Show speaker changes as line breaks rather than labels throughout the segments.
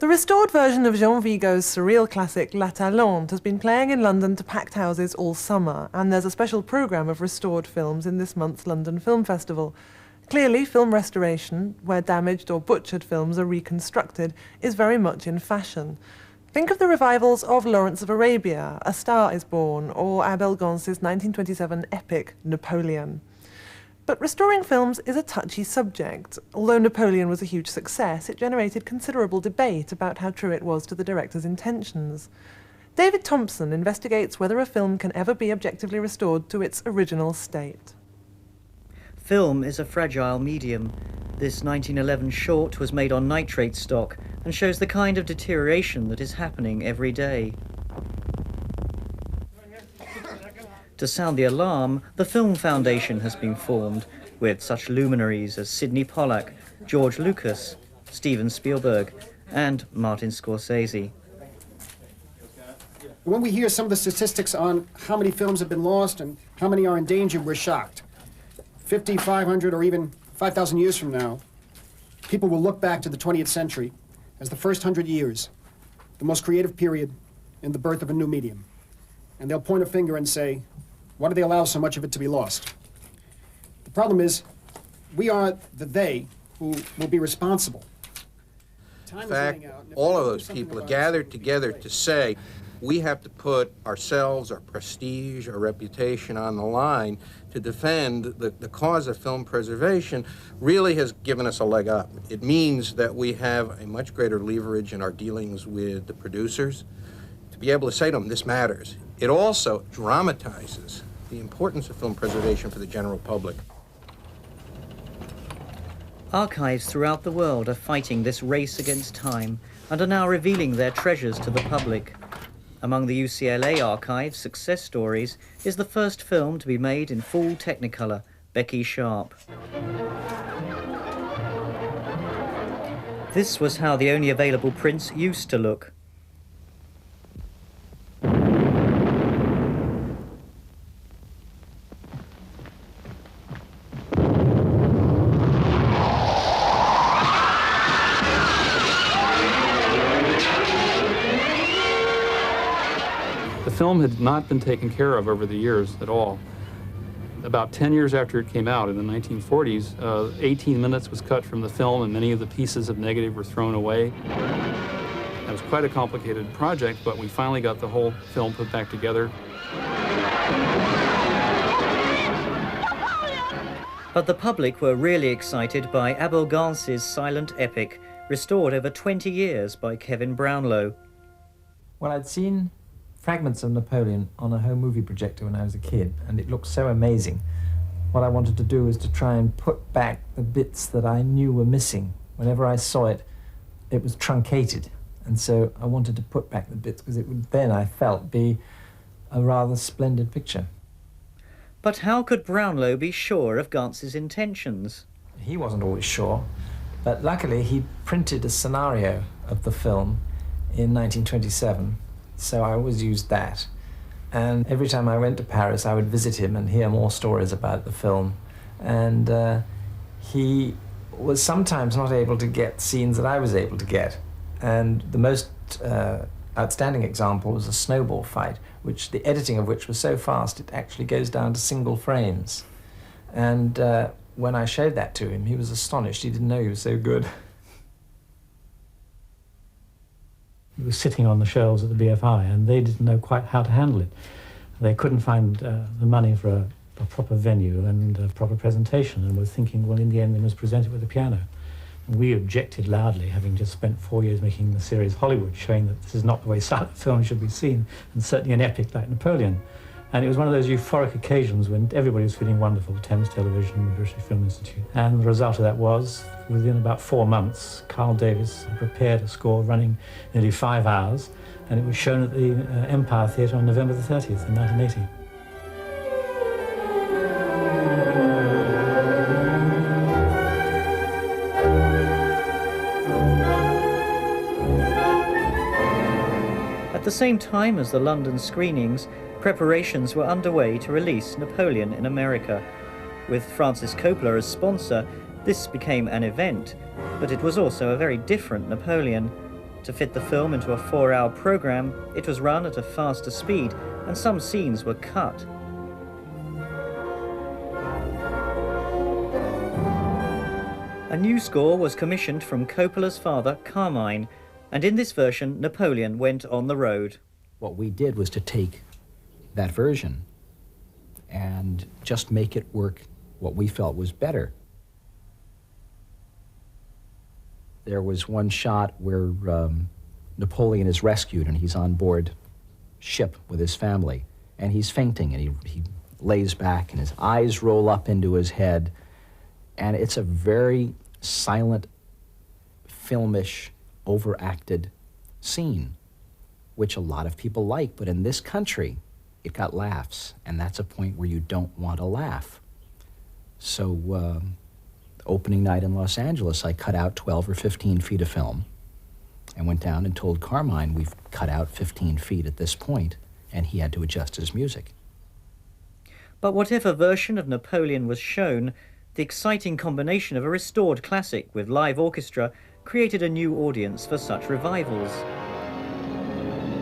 The restored version of Jean Vigo's surreal classic La Talente has been playing in London to packed houses all summer, and there's a special programme of restored films in this month's London Film Festival. Clearly, film restoration, where damaged or butchered films are reconstructed, is very much in fashion. Think of the revivals of Lawrence of Arabia, A Star is Born, or Abel Gance's 1927 epic Napoleon. But restoring films is a touchy subject. Although Napoleon was a huge success, it generated considerable debate about how true it was to the director's intentions. David Thompson investigates whether a film can ever be objectively restored to its original state.
Film is a fragile medium. This 1911 short was made on nitrate stock and shows the kind of deterioration that is happening every day. To sound the alarm, the Film Foundation has been formed, with such luminaries as Sidney Pollack, George Lucas, Steven Spielberg, and Martin Scorsese.
When we hear some of the statistics on how many films have been lost and how many are in danger, we're shocked. 50, 500, or even 5,000 years from now, people will look back to the 20th century as the first 100 years, the most creative period in the birth of a new medium. And they'll point a finger and say, why do they allow so much of it to be lost? The problem is, we are the they who will be responsible.
In fact, all of those people are gathered together to say, we have to put ourselves, our prestige, our reputation on the line to defend the cause of film preservation. Really has given us a leg up. It means that we have a much greater leverage in our dealings with the producers to be able to say to them, this matters. It also dramatizes the importance of film preservation for the general public.
Archives throughout the world are fighting this race against time and are now revealing their treasures to the public. Among the UCLA archives' success stories is the first film to be made in full Technicolor, Becky Sharp. This was how the only available prints used to look.
The film had not been taken care of over the years at all. About 10 years after it came out in the 1940s, 18 minutes was cut from the film and many of the pieces of negative were thrown away. That was quite a complicated project, but we finally got the whole film put back together.
But the public were really excited by Abel Gance's silent epic, restored over 20 years by Kevin Brownlow.
Well, I'd seen fragments of Napoleon on a home movie projector when I was a kid, and it looked so amazing. What I wanted to do was to try and put back the bits that I knew were missing. Whenever I saw it, it was truncated, and so I wanted to put back the bits because it would then, I felt, be a rather splendid picture.
But how could Brownlow be sure of Gance's intentions?
He wasn't always sure, but luckily he printed a scenario of the film in 1927, so I always used that. And every time I went to Paris, I would visit him and hear more stories about the film. And he was sometimes not able to get scenes that I was able to get. And the most outstanding example was a snowball fight, which the editing of which was so fast it actually goes down to single frames. And when I showed that to him, he was astonished. He didn't know he was so good.
It was sitting on the shelves at the BFI, and they didn't know quite how to handle it. They couldn't find the money for a proper venue and a proper presentation, and were thinking, well, in the end, they must present it with a piano. And we objected loudly, having just spent 4 years making the series Hollywood, showing that this is not the way silent film should be seen, and certainly an epic like Napoleon. And it was one of those euphoric occasions when everybody was feeling wonderful, Thames Television, the British Film Institute. And the result of that was, within about 4 months, Carl Davis prepared a score running nearly 5 hours, and it was shown at the Empire Theatre on November the 30th in 1980.
At the same time as the London screenings, preparations were underway to release Napoleon in America. With Francis Coppola as sponsor, this became an event, but it was also a very different Napoleon. To fit the film into a 4-hour program, it was run at a faster speed, and some scenes were cut. A new score was commissioned from Coppola's father, Carmine, and in this version, Napoleon went on the road.
What we did was to take that version and just make it work what we felt was better. There was one shot where Napoleon is rescued and he's on board ship with his family, and he's fainting, and he lays back and his eyes roll up into his head, and it's a very silent, filmish, overacted scene, which a lot of people like, but in this country, it got laughs, and that's a point where you don't want to laugh. So, opening night in Los Angeles, I cut out 12 or 15 feet of film and went down and told Carmine, we've cut out 15 feet at this point, and he had to adjust his music.
But whatever version of Napoleon was shown, the exciting combination of a restored classic with live orchestra created a new audience for such revivals.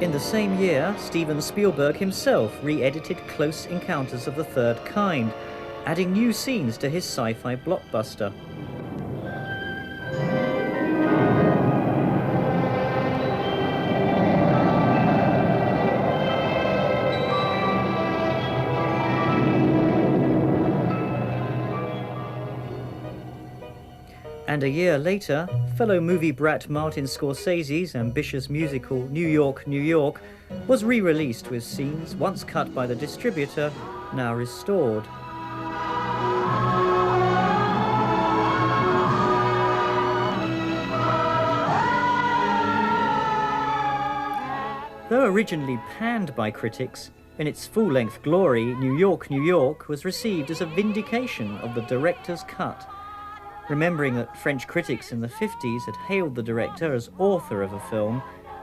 In the same year, Steven Spielberg himself re-edited Close Encounters of the Third Kind, adding new scenes to his sci-fi blockbuster. And a year later, fellow movie brat Martin Scorsese's ambitious musical New York, New York was re-released with scenes once cut by the distributor, now restored. Though originally panned by critics, in its full-length glory, New York, New York was received as a vindication of the director's cut. Remembering that French critics in the 50s had hailed the director as author of a film,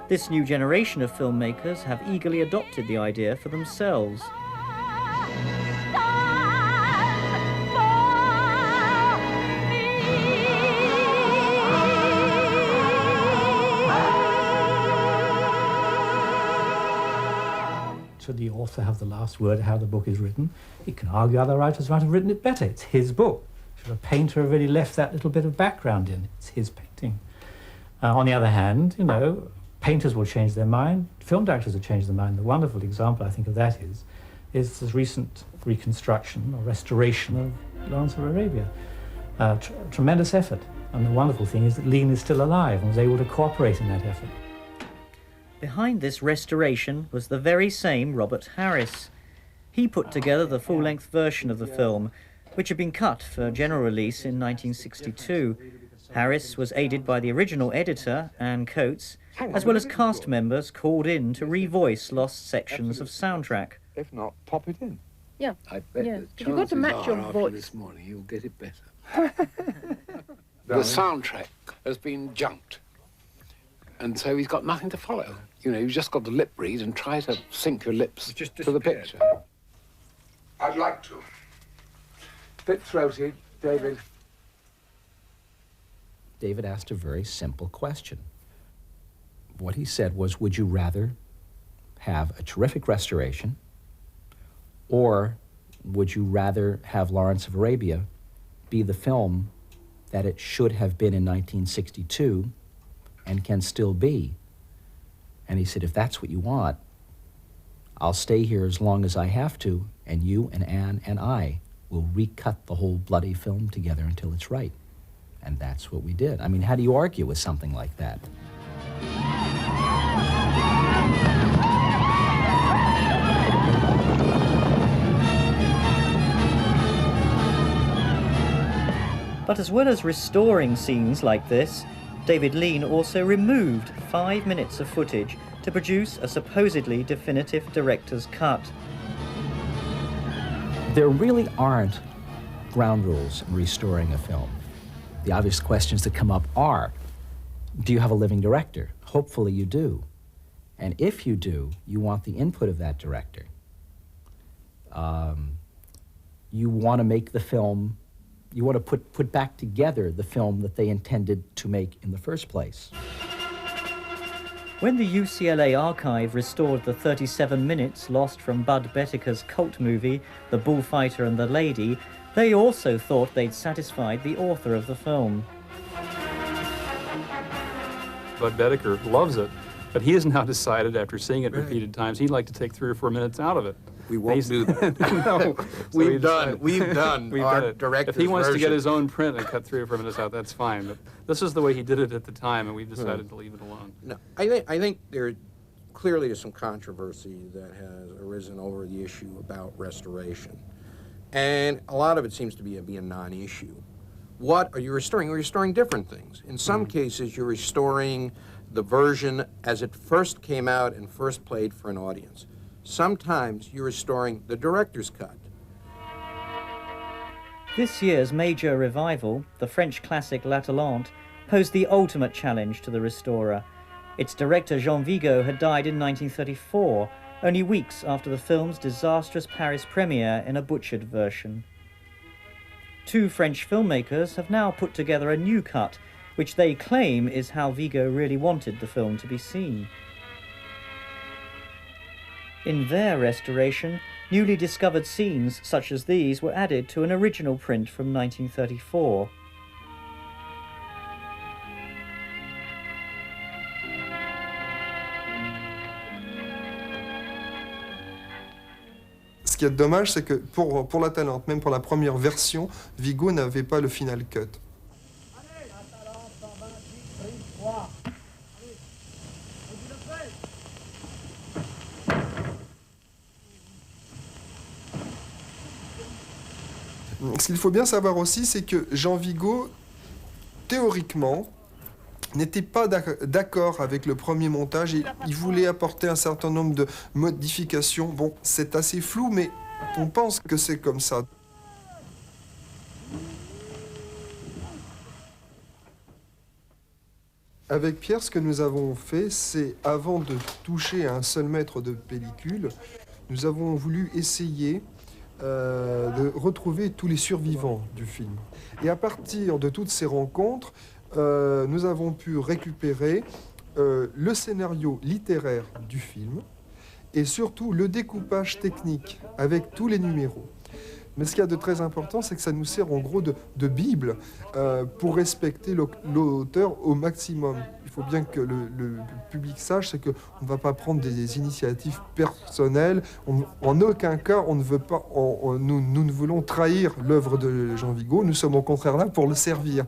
this new generation of filmmakers have eagerly adopted the idea for themselves.
Should the author have the last word how the book is written? He can argue other writers might have written it better. It's his book. Should a painter have really left that little bit of background in? It's his painting. On the other hand, you know, painters will change their mind, film directors will change their mind. The wonderful example, I think, of that is this recent reconstruction or restoration of Lawrence of Arabia. Tremendous effort. And the wonderful thing is that Lean is still alive and was able to cooperate in that effort.
Behind this restoration was the very same Robert Harris. He put together the full-length version of the film, which had been cut for general release in 1962. Harris was aided by the original editor, Anne Coates, as well as cast members called in to revoice lost sections of soundtrack.
If not, pop it in.
Yeah.
I bet
Yeah.
the
But you've got to match your
chances are
voice.
after this morning you'll get it better. The soundtrack has been junked, and so he's got nothing to follow. You know, you've just got to lip read and try to sync your lips to the picture.
I'd like to.
Bit throaty, David.
David asked a very simple question. What he said was, would you rather have a terrific restoration, or would you rather have Lawrence of Arabia be the film that it should have been in 1962 and can still be? And he said, if that's what you want, I'll stay here as long as I have to, and you and Anne and I will recut the whole bloody film together until it's right. And that's what we did. I mean, how do you argue with something like that?
But as well as restoring scenes like this, David Lean also removed 5 minutes of footage to produce a supposedly definitive director's cut.
There really aren't ground rules in restoring a film. The obvious questions that come up are, do you have a living director? Hopefully you do. And if you do, you want the input of that director. You want to make the film, you want to put back together the film that they intended to make in the first place.
When the UCLA archive restored the 37 minutes lost from Bud Bettiker's cult movie, The Bullfighter and the Lady, they also thought they'd satisfied the author of the film.
Bud Bettiker loves it, but he has now decided, after seeing it repeated times, he'd like to take 3 or 4 minutes out of it.
We won't do that.
No.
We've done our director's
If he wants to get
version.
his own print and cut 3 or 4 minutes out, that's fine. But this is the way he did it at the time, and we've decided to leave it alone.
No, I think there clearly is some controversy that has arisen over the issue about restoration. And a lot of it seems to be a non-issue. What are you restoring? You're restoring different things. In some cases, you're restoring the version as it first came out and first played for an audience. Sometimes you're restoring the director's cut.
This year's major revival, the French classic L'Atalante, posed the ultimate challenge to the restorer. Its director Jean Vigo had died in 1934, only weeks after the film's disastrous Paris premiere in a butchered version. 2 French filmmakers have now put together a new cut, which they claim is how Vigo really wanted the film to be seen. In their restoration, newly discovered scenes such as these were added to an original print from 1934.
Ce qui est dommage, c'est que pour l'Atalante, même pour la première version, Vigo n'avait pas le final cut. Ce qu'il faut bien savoir aussi, c'est que Jean Vigo, théoriquement, n'était pas d'accord avec le premier montage et il voulait apporter un certain nombre de modifications. Bon, c'est assez flou, mais on pense que c'est comme ça. Avec Pierre, ce que nous avons fait, c'est, avant de toucher à un seul mètre de pellicule, nous avons voulu essayer de retrouver tous les survivants du film. Et à partir de toutes ces rencontres, nous avons pu récupérer le scénario littéraire du film et surtout le découpage technique avec tous les numéros. Mais ce qu'il y a de très important, c'est que ça nous sert en gros de Bible pour respecter l'auteur au maximum. Il faut bien que le public sache, c'est qu'on ne va pas prendre des initiatives personnelles. En aucun cas, on ne veut pas, nous ne voulons trahir l'œuvre de Jean Vigo. Nous sommes au contraire là pour le servir.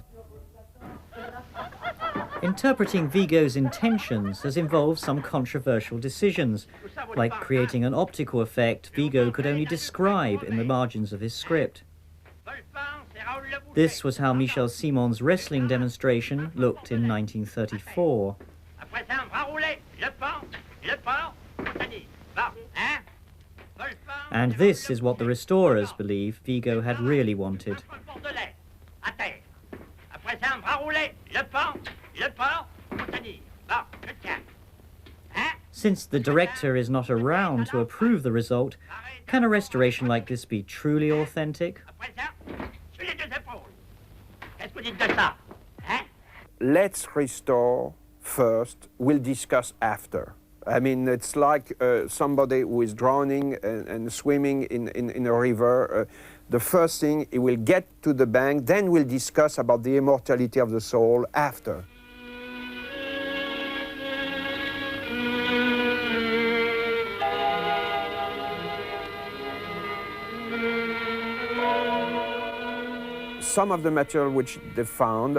Interpreting Vigo's intentions has involved some controversial decisions, like creating an optical effect Vigo could only describe in the margins of his script. This was how Michel Simon's wrestling demonstration looked in 1934. And this is what the restorers believe Vigo had really wanted. Since the director is not around to approve the result, can a restoration like this be truly authentic?
Let's restore first, we'll discuss after. I mean, it's like somebody who is drowning and swimming in a river. The first thing, he will get to the bank, then we'll discuss about the immortality of the soul after. Some of the material which they found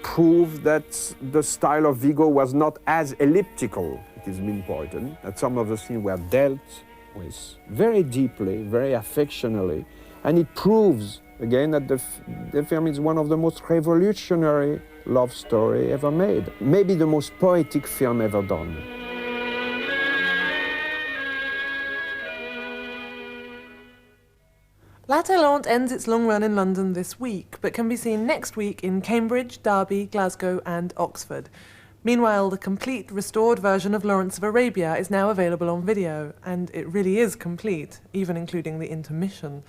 prove that the style of Vigo was not as elliptical. It is important that some of the scenes were dealt with very deeply, very affectionately, and it proves again that the film is one of the most revolutionary love story ever made, maybe the most poetic film ever done.
L'Atalante ends its long run in London this week, but can be seen next week in Cambridge, Derby, Glasgow and Oxford. Meanwhile, the complete restored version of Lawrence of Arabia is now available on video, and it really is complete, even including the intermission.